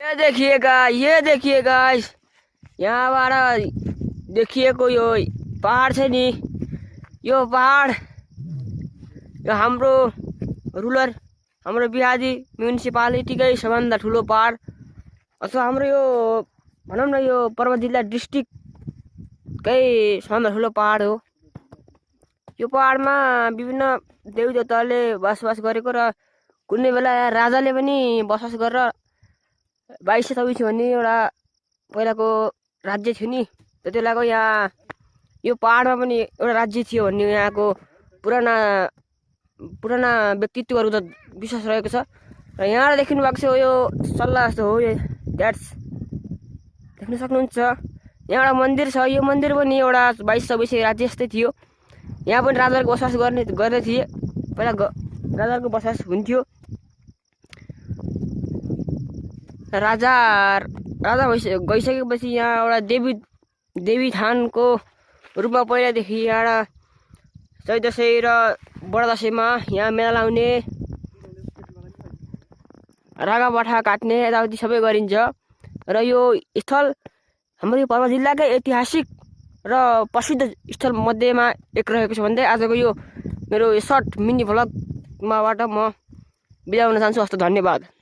ये देखिए गाइस, यहाँ हमारा देखिए कोई यो पहाड़ छ नि, यो पहाड़ यो हाम्रो रुरल हाम्रो बिहारी म्युनिसिपालिटीकै सबभन्दा ठुलो पहाड अथवा हाम्रो यो भनौँ न यो पर्वत जिल्ला डिस्ट्रिक्टकै सबभन्दा ठुलो पहाड हो। यो पहाडमा विभिन्न देवी देवताले बसोबास गरेको र कुनै बेला यहाँ राजाले पनि बसोबास गरेर 2224 भन्ने एउटा पहिलाको राज्य थियो नि, त्यति बेलाको यहाँ यो पहाडमा पनि एउटा राज्य थियो भन्ने यहाँको पुराना व्यक्तित्वहरू त विश्वास रहेको छ। र यहाँ देख्नु भएको छ यो सल्लाह जस्तो हो, यो द्याट्स देख्न सक्नुहुन्छ। यहाँ एउटा मन्दिर छ, यो मन्दिर पनि एउटा 2224 राज्य जस्तै थियो। यहाँ पनि राजाको बसोबास गर्ने थिए, पहिला राजाको बसोबास हुन्थ्यो। राजा गइसकेपछि यहाँ एउटा देवी थानको रूपमा पहिलादेखि यहाँ चैत दसैँ र बडा दसैँमा यहाँ मेला लाउने, रागाबाठा काट्ने यताउति सबै गरिन्छ। र यो स्थल हाम्रो यो पर्वत जिल्लाकै ऐतिहासिक र प्रसिद्ध स्थल मध्येमा एक रहेको छ भन्दै आजको यो मेरो सर्ट मिनी भ्लगमाबाट म बिदा हुन चाहन्छु। हस्त धन्यवाद।